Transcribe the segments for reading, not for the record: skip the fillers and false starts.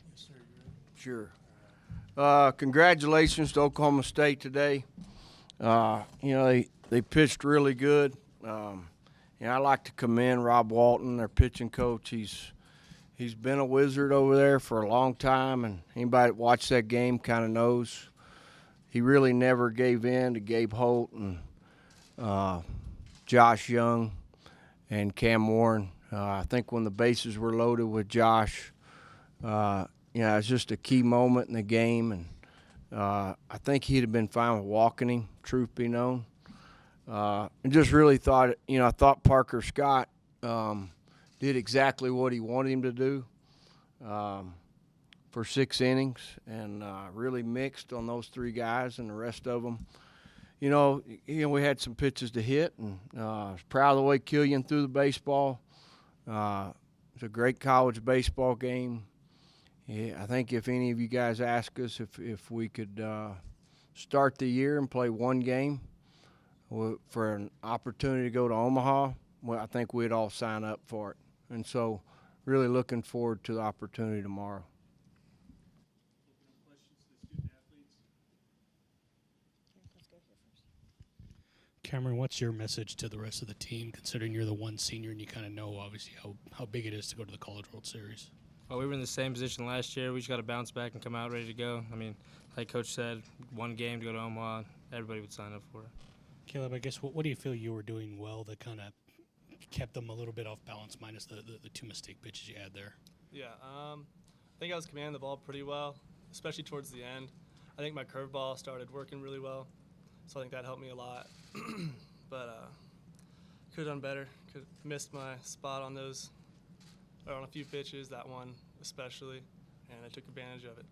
Yes, sir. You ready? Sure. Congratulations to Oklahoma State today. They pitched really good. I like to commend Rob Walton, their pitching coach. He's been a wizard over there for a long time, and anybody that watched that game kind of knows he really never gave in to Gabe Holt and Josh Young and Cam Warren. I think when the bases were loaded with Josh, it's just a key moment in the game, and I think he'd have been fine with walking him, truth be known. And just really thought, I thought Parker Scott did exactly what he wanted him to do for 6 innings, and really mixed on those 3 guys, and the rest of them. We had some pitches to hit, and I was proud of the way Killian threw the baseball. It was a great college baseball game. Yeah, I think if any of you guys ask us if we could start the year and play 1 game for an opportunity to go to Omaha, well, I think we'd all sign up for it. And so really looking forward to the opportunity tomorrow. Cameron, what's your message to the rest of the team, considering you're the one senior and you kind of know, obviously, how big it is to go to the College World Series? Well, we were in the same position last year. We just got to bounce back and come out ready to go. I mean, like Coach said, 1 game to go to Omaha, everybody would sign up for it. Caleb, I guess, what do you feel you were doing well that kind of kept them a little bit off balance, minus the 2 mistake pitches you had there? Yeah, I think I was commanding the ball pretty well, especially towards the end. I think my curveball started working really well, so I think that helped me a lot. But could have done better. Could have missed my spot on those, or on a few pitches, that one especially, and I took advantage of it.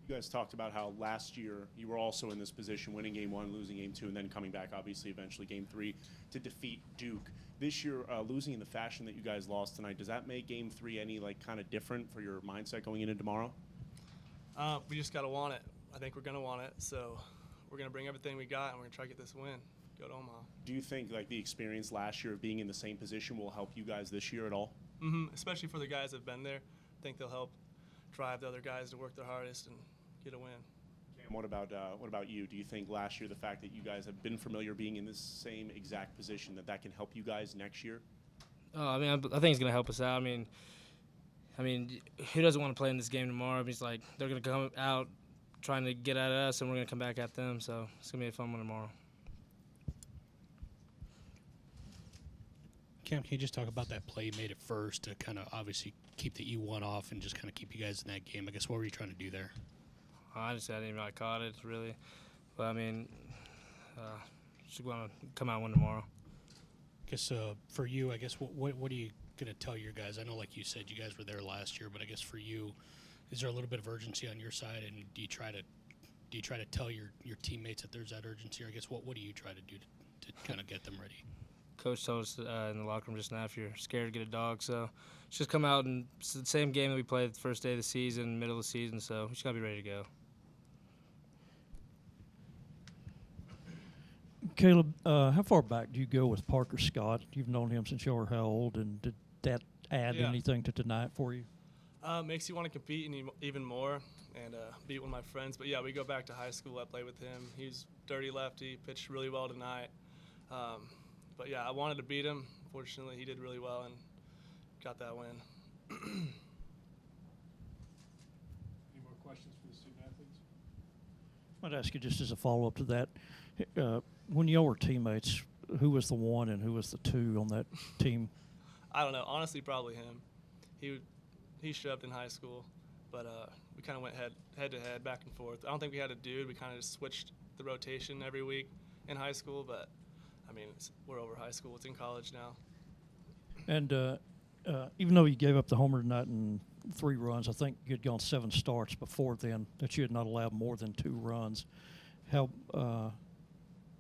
You guys talked about how last year you were also in this position, winning game 1, losing game 2, and then coming back, obviously, eventually game 3 to defeat Duke. This year, losing in the fashion that you guys lost tonight, does that make game 3 any kind of different for your mindset going into tomorrow? We just got to want it. I think we're going to want it, so we're going to bring everything we got, and we're going to try to get this win, go to Omaha. Do you think the experience last year of being in the same position will help you guys this year at all? Mm-hmm. Especially for the guys that have been there. I think they'll help drive the other guys to work their hardest and get a win. Cam, what about you? Do you think last year the fact that you guys have been familiar being in this same exact position that can help you guys next year? I think it's going to help us out. I mean, who doesn't want to play in this game tomorrow? I mean, it's like they're going to come out trying to get at us, and we're going to come back at them. So it's going to be a fun one tomorrow. Cam, can you just talk about that play you made at first to kind of obviously keep the E1 off and just kind of keep you guys in that game? I guess what were you trying to do there? I didn't even know I caught it, really. But, I mean, just want to come out and win tomorrow. I guess for you, I guess what are you going to tell your guys? I know, like you said, you guys were there last year, but I guess for you, is there a little bit of urgency on your side, and do you try to tell your teammates that there's that urgency? Or I guess what do you try to do to kind of get them ready? Coach told us in the locker room just now, if you're scared to get a dog, so just come out, and it's the same game that we played the first day of the season, middle of the season, so we just got to be ready to go. Caleb, how far back do you go with Parker Scott? You've known him since you were how old, and did that add anything to tonight for you? Makes you want to compete even more and beat one of my friends. But, yeah, we go back to high school. I played with him. He's dirty lefty, pitched really well tonight. But, yeah, I wanted to beat him. Fortunately, he did really well and got that win. Any more questions for the student athletes? I might ask you just as a follow-up to that. When y'all were teammates, who was the 1 and who was the 2 on that team? I don't know. Honestly, probably him. He shoved in high school, but we kind of went head-to-head, back and forth. I don't think we had a dude. We kind of just switched the rotation every week in high school, but, I mean, we're over high school. It's in college now. And even though you gave up the homer tonight and 3 runs, I think you had gone 7 starts before then, that you had not allowed more than 2 runs.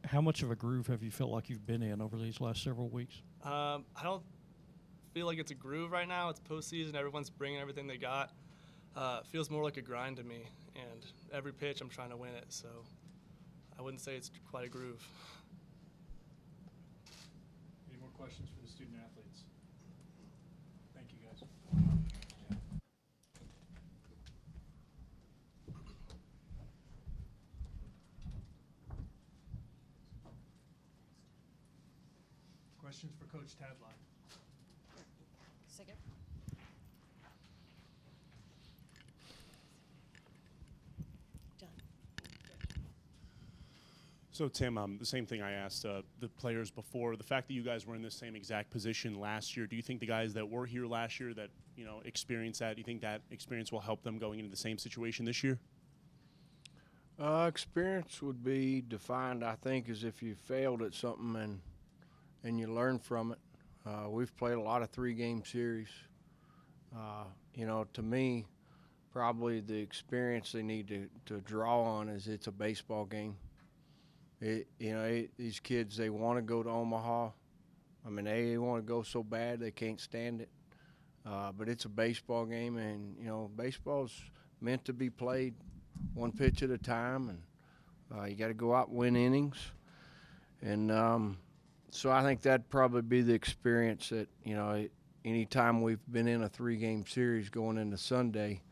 How much of a groove have you felt like you've been in over these last several weeks? I don't feel like it's a groove right now. It's postseason. Everyone's bringing everything they got. It feels more like a grind to me, and every pitch I'm trying to win it, so I wouldn't say it's quite a groove. Any more questions for the student athletes? Thank you, guys. Questions for Coach Tadlock? Second. Done. So Tim, the same thing I asked the players before. The fact that you guys were in the same exact position last year, do you think the guys that were here last year that experienced that, do you think that experience will help them going into the same situation this year? Experience would be defined, I think, as if you failed at something and you learn from it. We've played a lot of 3-game series. To me, probably the experience they need to draw on is it's a baseball game. These kids, they want to go to Omaha. I mean, they want to go so bad they can't stand it. But it's a baseball game, and, baseball's meant to be played one pitch at a time, and you got to go out and win innings. And so I think that'd probably be the experience that, anytime we've been in a 3-game series going into Sunday,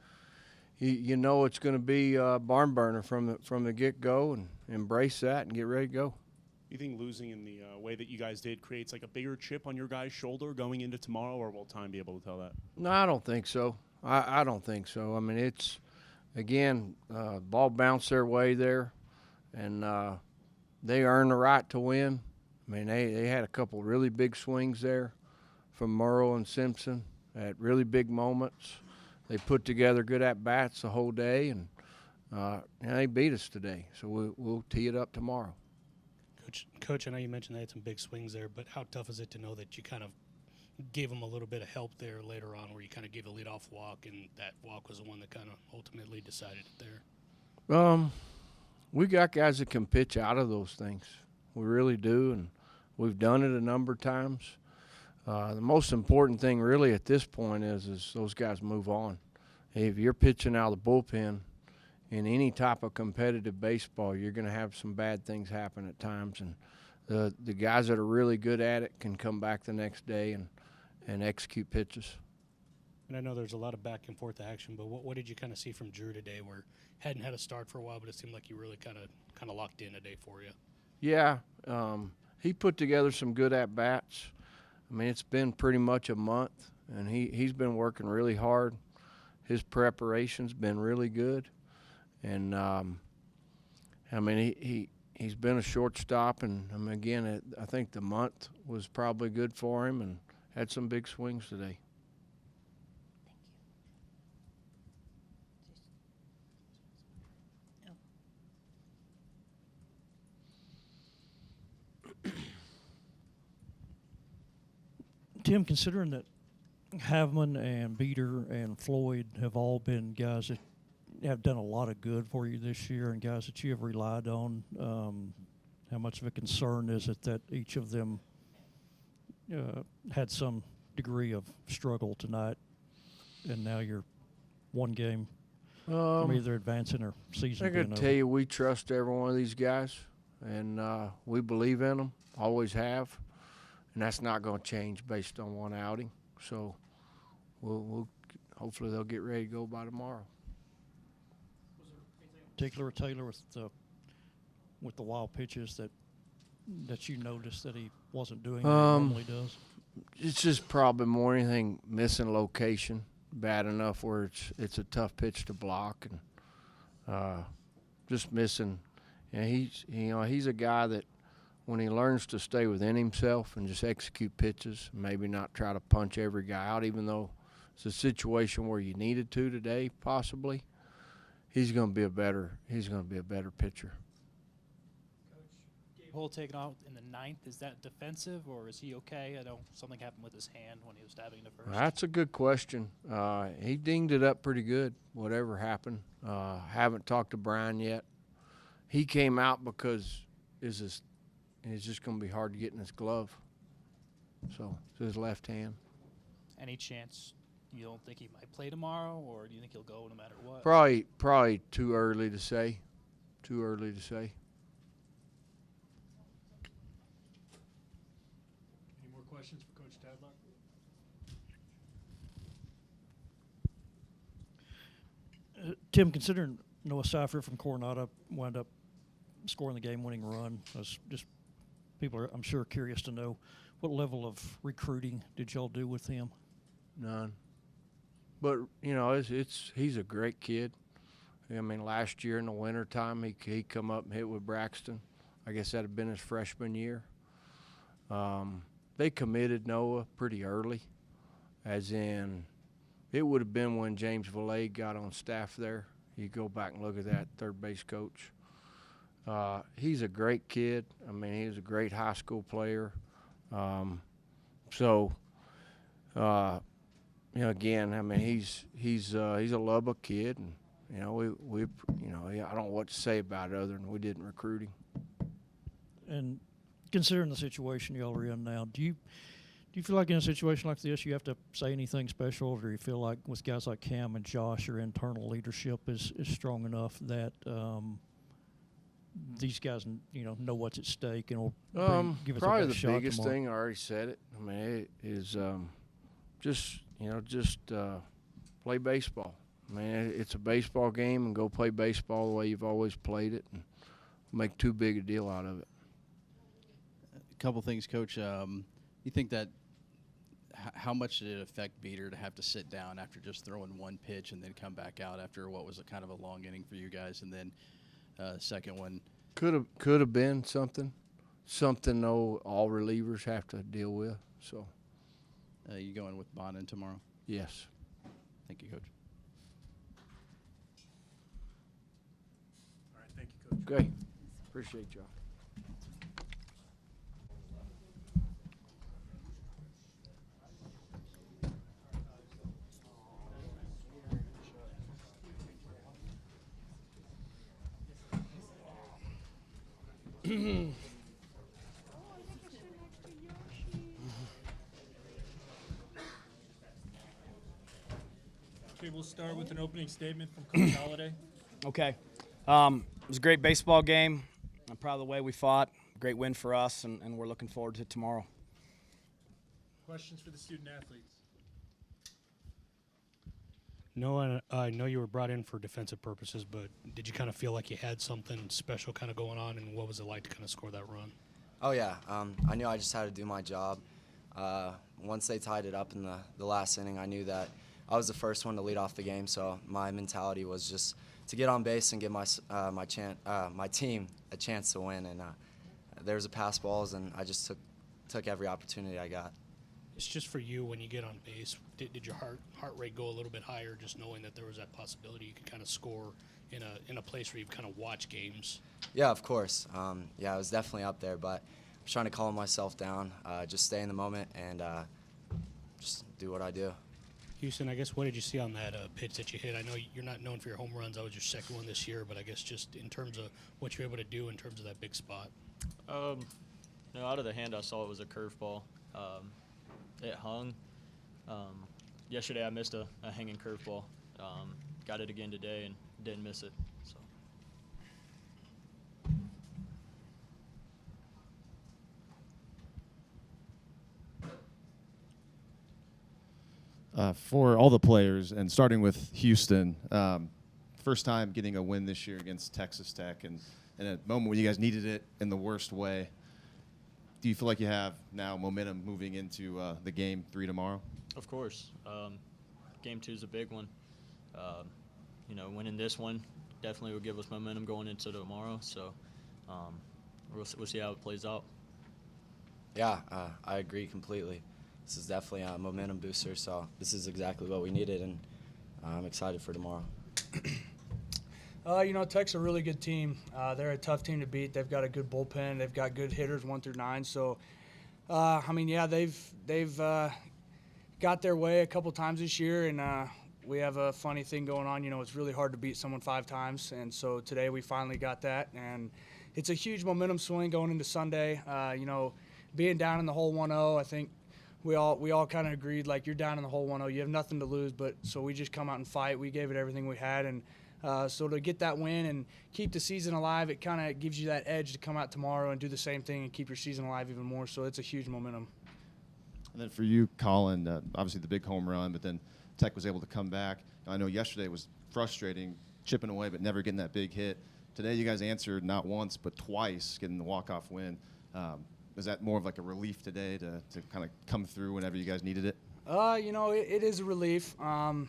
it's going to be a barn burner from the get-go, and embrace that and get ready to go. Do you think losing in the way that you guys did creates like a bigger chip on your guys' shoulder going into tomorrow, or will time be able to tell that? No, I don't think so. I don't think so. I mean, it's, again, ball bounced their way there, and they earned the right to win. I mean, they had a couple really big swings there from Murrow and Simpson at really big moments. They put together good at-bats the whole day, and they beat us today. So we'll tee it up tomorrow. Coach, I know you mentioned they had some big swings there, but how tough is it to know that you kind of gave them a little bit of help there later on, where you kind of gave a leadoff walk, and that walk was the one that kind of ultimately decided it there? We got guys that can pitch out of those things. We really do, and we've done it a number of times. The most important thing really at this point is those guys move on. If you're pitching out of the bullpen in any type of competitive baseball, you're going to have some bad things happen at times, and the guys that are really good at it can come back the next day and execute pitches. And I know there's a lot of back and forth action, but what did you kind of see from Drew today, where hadn't had a start for a while, but it seemed like he really kind of locked in today for you? Yeah, he put together some good at-bats. I mean, it's been pretty much a month, and he's been working really hard. His preparation's been really good. And, he's been a shortstop, and, again, I think the month was probably good for him and had some big swings today. Tim, considering that Havman and Beater and Floyd have all been guys that have done a lot of good for you this year and guys that you have relied on, how much of a concern is it that each of them had some degree of struggle tonight, and now you're one game from either advancing or season I being can over? tell you we trust every one of these guys, and we believe in them, always have, and that's not going to change based on one outing. So we'll hopefully they'll get ready to go by tomorrow. Particular Taylor with the wild pitches that you noticed that he wasn't doing what he normally does? It's just probably more anything missing location, bad enough where it's a tough pitch to block, and just missing. And he's a guy that when he learns to stay within himself and just execute pitches, maybe not try to punch every guy out, even though it's a situation where you needed to today, possibly. He's going to be a better pitcher. Gabe Hull taken out in the ninth. Is that defensive, or is he okay? I know something happened with his hand when he was stabbing the first. That's a good question. He dinged it up pretty good, whatever happened. Haven't talked to Brian yet. He came out because it's just going to be hard to get in his glove. So it's his left hand. Any chance you don't think he might play tomorrow, or do you think he'll go no matter what? Probably too early to say. Too early to say. Any more questions for Coach Tadlock? Tim, considering Noah Seifert from Coronado wound up scoring the game-winning run, people are, I'm sure, curious to know what level of recruiting did y'all do with him? None. But you know, he's a great kid. I mean, last year in the wintertime, he come up and hit with Braxton. I guess that had been his freshman year. They committed Noah pretty early, as in it would have been when James Valet got on staff there. You go back and look at that third base coach. He's a great kid. I mean, he was a great high school player. You know, again, I mean, he's a Lubbock kid, and you know, we you know, I don't know what to say about it other than we didn't recruit him. And considering the situation y'all are in now, do you feel like in a situation like this you have to say anything special, or do you feel like with guys like Cam and Josh, your internal leadership is strong enough that these guys, you know what's at stake and will give us probably a best the shot biggest tomorrow? thing, I already said it. I mean, it is just play baseball. I mean, it's a baseball game, and go play baseball the way you've always played it, and make too big a deal out of it. A couple things, Coach. You think that how much did it affect Beater to have to sit down after just throwing one pitch and then come back out after what was a kind of a long inning for you guys? And then second one, Could have been something though all relievers have to deal with. So you going with Bonin tomorrow? yes. Thank you, Coach. All right, thank you, Coach. Great. Appreciate y'all. Okay, we'll start with an opening statement from Coach Holliday. Okay. It was a great baseball game. I'm proud of the way we fought. Great win for us, and we're looking forward to tomorrow. Questions for the student athletes? No, I know you were brought in for defensive purposes, but did you kind of feel like you had something special kind of going on, and what was it like to kind of score that run? Oh, yeah. I knew I just had to do my job. Once they tied it up in the last inning, I knew that I was the first one to lead off the game, so my mentality was just to get on base and give my team a chance to win. And there was a pass balls, and I just took every opportunity I got. It's just for you when you get on base. Did your heart rate go a little bit higher, just knowing that there was that possibility you could kind of score in a place where you kind of watch games? Yeah, of course. Yeah, I was definitely up there, but I was trying to calm myself down, just stay in the moment, and just do what I do. Houston, I guess, what did you see on that pitch that you hit? I know you're not known for your home runs. That was your second one this year, but I guess just in terms of what you're able to do in terms of that big spot. Out of the hand, I saw it was a curveball. It hung. Yesterday, I missed a hanging curveball. Got it again today and didn't miss it. So. For all the players, and starting with Houston, first time getting a win this year against Texas Tech, and in a moment when you guys needed it in the worst way. Do you feel like you have now momentum moving into the game 3 tomorrow? Of course. Game 2 is a big one. Winning this one definitely will give us momentum going into tomorrow. So we'll see how it plays out. Yeah, I agree completely. This is definitely a momentum booster, so this is exactly what we needed, and I'm excited for tomorrow. Tech's a really good team. They're a tough team to beat. They've got a good bullpen. They've got good hitters 1 through 9. So, they've got their way a couple times this year, and we have a funny thing going on. It's really hard to beat someone 5 times, and so today we finally got that, and it's a huge momentum swing going into Sunday. Being down in the hole 1-0, I think we all kind of agreed, like, you're down in the hole 1-0, you have nothing to lose, but so we just come out and fight. We gave it everything we had, and so to get that win and keep the season alive, it kind of gives you that edge to come out tomorrow and do the same thing and keep your season alive even more. So it's a huge momentum. And then for you, Colin, obviously the big home run, but then Tech was able to come back. I know yesterday was frustrating, chipping away, but never getting that big hit. Today you guys answered not once but twice, getting the walk-off win. was that more of like a relief today to kind of come through whenever you guys needed it? It is a relief. I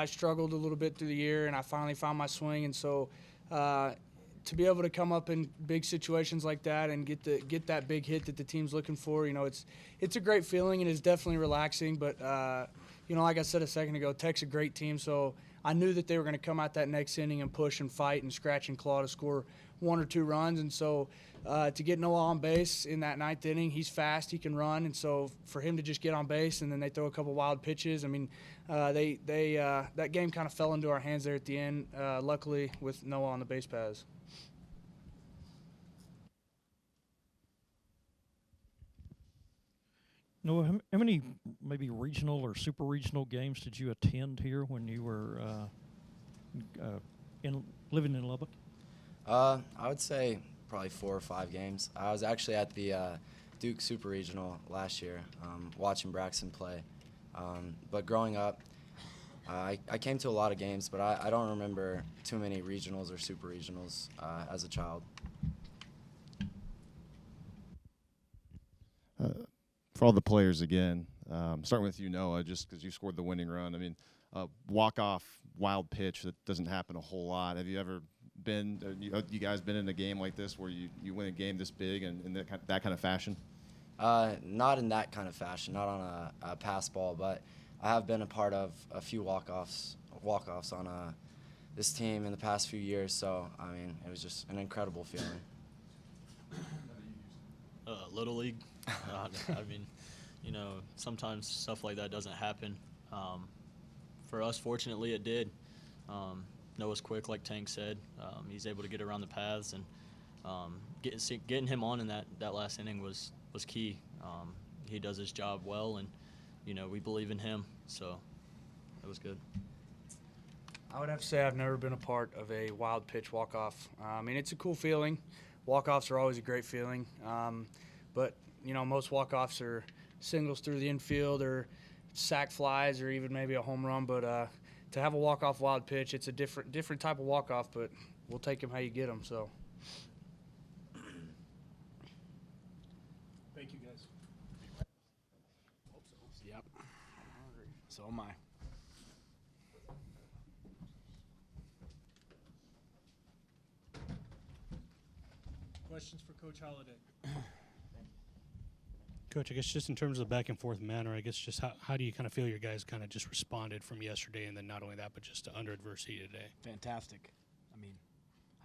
struggled a little bit through the year, and I finally found my swing, and so to be able to come up in big situations like that and get that big hit that the team's looking for, it's a great feeling, and it's definitely relaxing. But like I said a second ago, Tech's a great team, so I knew that they were going to come out that next inning and push and fight and scratch and claw to score 1 or 2 runs. And so to get Noah on base in that 9th inning, he's fast, he can run, and so for him to just get on base and then they throw a couple wild pitches, I mean, that game kind of fell into our hands there at the end, luckily with Noah on the base paths. Noah, how many maybe regional or super regional games did you attend here when you were living in Lubbock? I would say probably 4 or 5 games. I was actually at the Duke Super Regional last year, watching Braxton play. But growing up, I came to a lot of games, but I don't remember too many regionals or super regionals as a child. For all the players again, starting with you, Noah, just because you scored the winning run. I mean, walk-off wild pitch that doesn't happen a whole lot. Have you ever been, you guys been in a game like this where you win a game this big and in that kind of fashion? Not in that kind of fashion, not on a pass ball, but I have been a part of a few walk-offs on this team in the past few years. So, I mean, it was just an incredible feeling. Little League. I mean, sometimes stuff like that doesn't happen. For us, fortunately, it did. Noah's quick, like Tank said. He's able to get around the paths, and getting him on in that last inning was key. He does his job well, and we believe in him, so it was good. I would have to say I've never been a part of a wild pitch walk-off. I mean, it's a cool feeling. Walk-offs are always a great feeling, but most walk-offs are singles through the infield or sac flies or even maybe a home run. But to have a walk-off wild pitch, it's a different type of walk-off, but we'll take them how you get them. So. Thank you, guys. Yep. So am I. Questions for Coach Holliday? Coach, I guess just in terms of the back and forth manner, I guess just how do you kind of feel your guys kind of just responded from yesterday, and then not only that, but just under adversity today? Fantastic. I mean,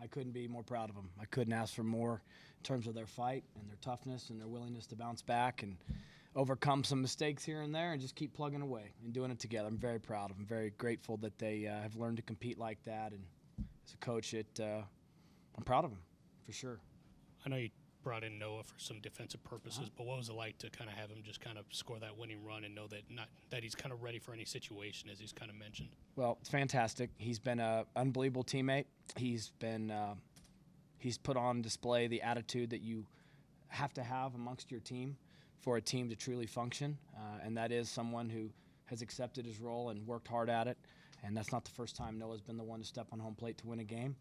I couldn't be more proud of them. I couldn't ask for more in terms of their fight and their toughness and their willingness to bounce back and overcome some mistakes here and there and just keep plugging away and doing it together. I'm very proud of them. Very grateful that they have learned to compete like that. And as a coach, I'm proud of them for sure. I know you brought in Noah for some defensive purposes, but what was it like to kind of have him just kind of score that winning run and know that he's kind of ready for any situation, as he's kind of mentioned? Well, it's fantastic. He's been an unbelievable teammate. He's put on display the attitude that you have to have amongst your team for a team to truly function, and that is someone who has accepted his role and worked hard at it. And that's not the first time Noah's been the one to step on home plate to win a game.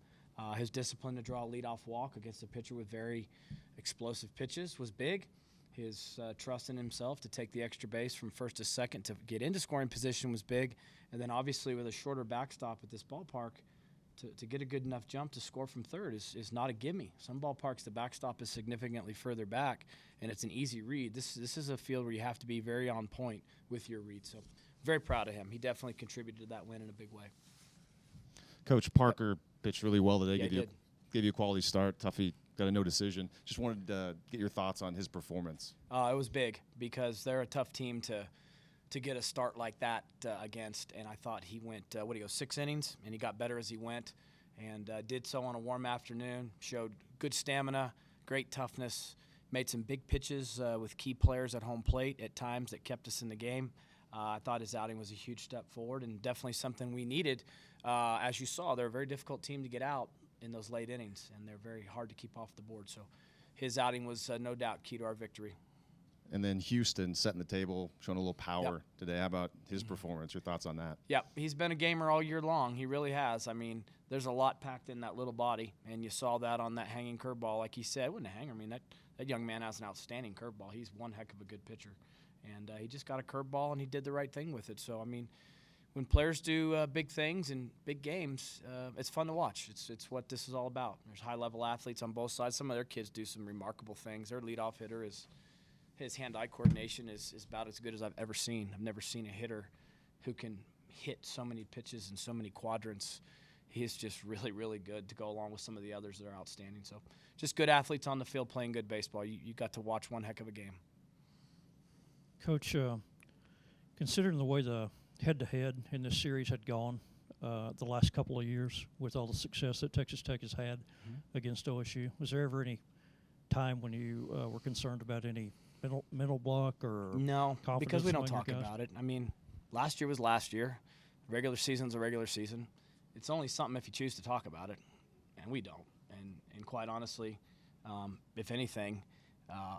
His discipline to draw a leadoff walk against a pitcher with very explosive pitches was big. His trust in himself to take the extra base from first to second to get into scoring position was big. And then obviously with a shorter backstop at this ballpark, to get a good enough jump to score from third is not a gimme. Some ballparks, the backstop is significantly further back, and it's an easy read. This is a field where you have to be very on point with your read. So very proud of him. He definitely contributed to that win in a big way. Coach Parker pitched really well today. Yeah, Gave you a quality start. Tuffy got a no decision. Just wanted to get your thoughts on his performance. It was big because they're a tough team to get a start like that against. And I thought he went, 6 innings, and he got better as he went and did so on a warm afternoon, showed good stamina, great toughness, made some big pitches with key players at home plate at times that kept us in the game. I thought his outing was a huge step forward and definitely something we needed. As you saw, they're a very difficult team to get out in those late innings, and they're very hard to keep off the board. So his outing was no doubt key to our victory. And then Houston setting the table, showing a little power today. How about his performance? Your thoughts on that? Yeah, he's been a gamer all year long. He really has. I mean, there's a lot packed in that little body, and you saw that on that hanging curveball. Like he said, it wasn't a hanger. I mean, that that young man has an outstanding curveball. He's one heck of a good pitcher. And he just got a curveball, and he did the right thing with it. So, I mean, when players do big things in big games, it's fun to watch. It's what this is all about. There's high-level athletes on both sides. Some of their kids do some remarkable things. Their leadoff hitter his hand-eye coordination is about as good as I've ever seen. I've never seen a hitter who can hit so many pitches in so many quadrants. He's just really, really good to go along with some of the others that are outstanding. So just good athletes on the field playing good baseball. You got to watch one heck of a game. Coach, considering the way the head-to-head in this series had gone the last couple of years with all the success that Texas Tech has had against OSU, was there ever any time when you were concerned about any mental block or no, because we don't among your talk guys? about it. I mean, last year was last year. Regular season's a regular season. It's only something if you choose to talk about it, and we don't. And quite honestly, if anything,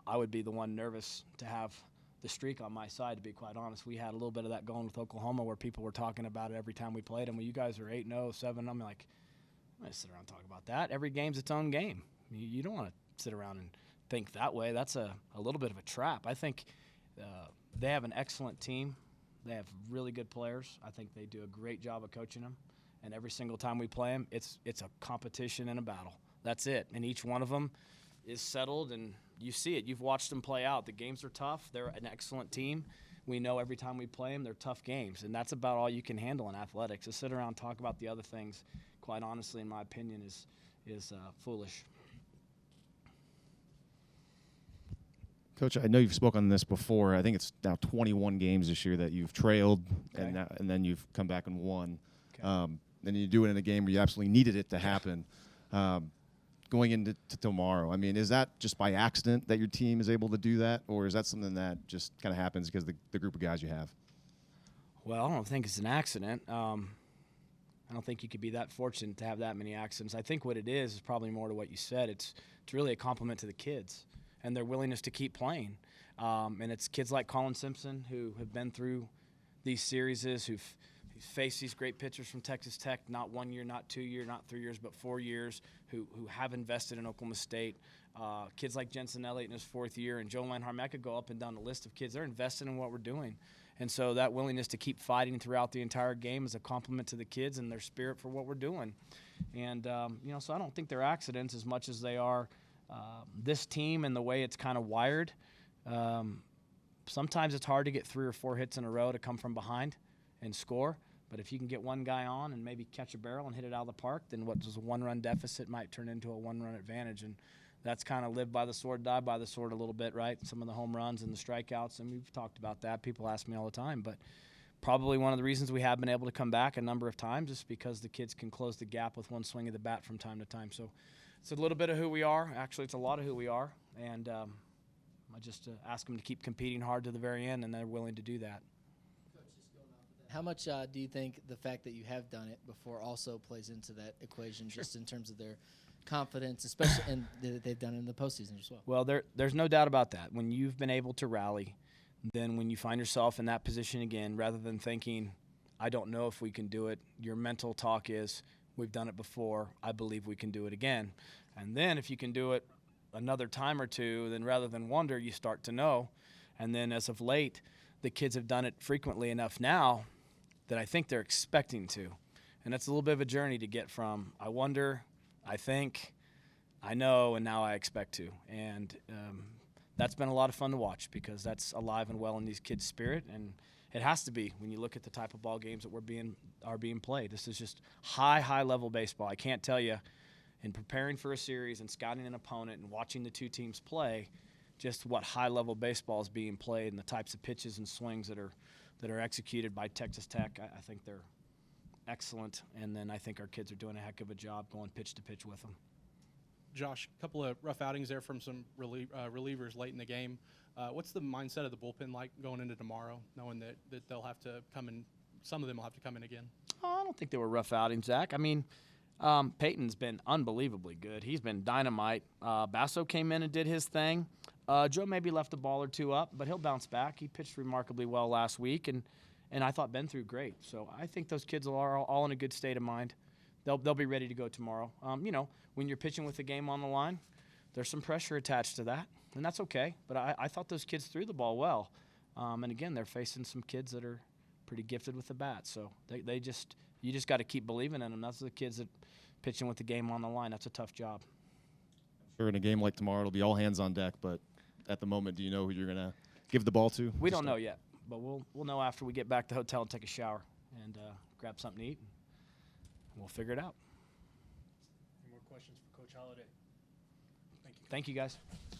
I would be the one nervous to have the streak on my side, to be quite honest. We had a little bit of that going with Oklahoma where people were talking about it every time we played them. Well, you guys are 8-0, 7. I'm like, I'm going to sit around and talk about that. Every game's its own game. You don't want to sit around and think that way. That's a little bit of a trap. I think they have an excellent team. They have really good players. I think they do a great job of coaching them. And every single time we play them, it's a competition and a battle. That's it. And each one of them is settled, and you see it. You've watched them play out. The games are tough. They're an excellent team. We know every time we play them, they're tough games, and that's about all you can handle in athletics. To sit around and talk about the other things, quite honestly, in my opinion, is foolish. Coach, I know you've spoken on this before. I think it's now 21 games this year that you've trailed, Okay. and then you've come back and won. Okay. Then you do it in a game where you absolutely needed it to happen. Going into tomorrow, I mean, is that just by accident that your team is able to do that, or is that something that just kind of happens because of the group of guys you have? Well, I don't think it's an accident. I don't think you could be that fortunate to have that many accidents. I think what it is probably more to what you said. It's really a compliment to the kids and their willingness to keep playing. And it's kids like Colin Simpson who have been through these series, who've faced these great pitchers from Texas Tech, not 1 year, not 2 years, not 3 years, but 4 years, who have invested in Oklahoma State. Kids like Jensen Elliott in his 4th year, and Joe Lanhart. I could go up and down the list of kids. They're invested in what we're doing. And so that willingness to keep fighting throughout the entire game is a compliment to the kids and their spirit for what we're doing. And, so I don't think they're accidents as much as they are this team and the way it's kind of wired. Sometimes it's hard to get 3 or 4 hits in a row to come from behind and score. But if you can get one guy on and maybe catch a barrel and hit it out of the park, then what was a 1-run deficit might turn into a 1-run advantage. And that's kind of live by the sword, die by the sword a little bit, right? Some of the home runs and the strikeouts, and we've talked about that. People ask me all the time. But probably one of the reasons we have been able to come back a number of times is because the kids can close the gap with one swing of the bat from time to time. So it's a little bit of who we are. Actually, it's a lot of who we are. And I just ask them to keep competing hard to the very end, and they're willing to do that. How much do you think the fact that you have done it before also plays into that equation, just in terms of their confidence, especially and they've done it in the postseason as well? Well, there's no doubt about that. When you've been able to rally, then when you find yourself in that position again, rather than thinking, I don't know if we can do it, your mental talk is, we've done it before, I believe we can do it again. And then if you can do it another time or two, then rather than wonder, you start to know. And then as of late, the kids have done it frequently enough now that I think they're expecting to. And that's a little bit of a journey to get from I wonder, I think, I know, and now I expect to. And that's been a lot of fun to watch because that's alive and well in these kids' spirit, and it has to be when you look at the type of ball games that are being played. This is just high level baseball. I can't tell you, in preparing for a series and scouting an opponent and watching the two teams play, just what high level baseball is being played and the types of pitches and swings that are executed by Texas Tech. I think they're excellent, and then I think our kids are doing a heck of a job going pitch to pitch with them. Josh, a couple of rough outings there from some relievers late in the game. What's the mindset of the bullpen like going into tomorrow, knowing that they'll have to come in, some of them will have to come in again? Oh, I don't think they were rough outings, Zach. I mean, Peyton's been unbelievably good. He's been dynamite. Basso came in and did his thing. Joe maybe left a ball or two up, but he'll bounce back. He pitched remarkably well last week, and I thought Ben threw great. So I think those kids are all in a good state of mind. They'll be ready to go tomorrow. When you're pitching with the game on the line, there's some pressure attached to that, and that's okay. But I thought those kids threw the ball well. And again, they're facing some kids that are pretty gifted with the bat. So you just got to keep believing in them. That's the kids that pitching with the game on the line. That's a tough job. Sure, in a game like tomorrow, it'll be all hands on deck. But at the moment, do you know who you're gonna give the ball to? We don't know yet, but we'll know after we get back to the hotel and take a shower and grab something to eat. And we'll figure it out. Any more questions for Coach Holliday? Thank you. Thank you, guys.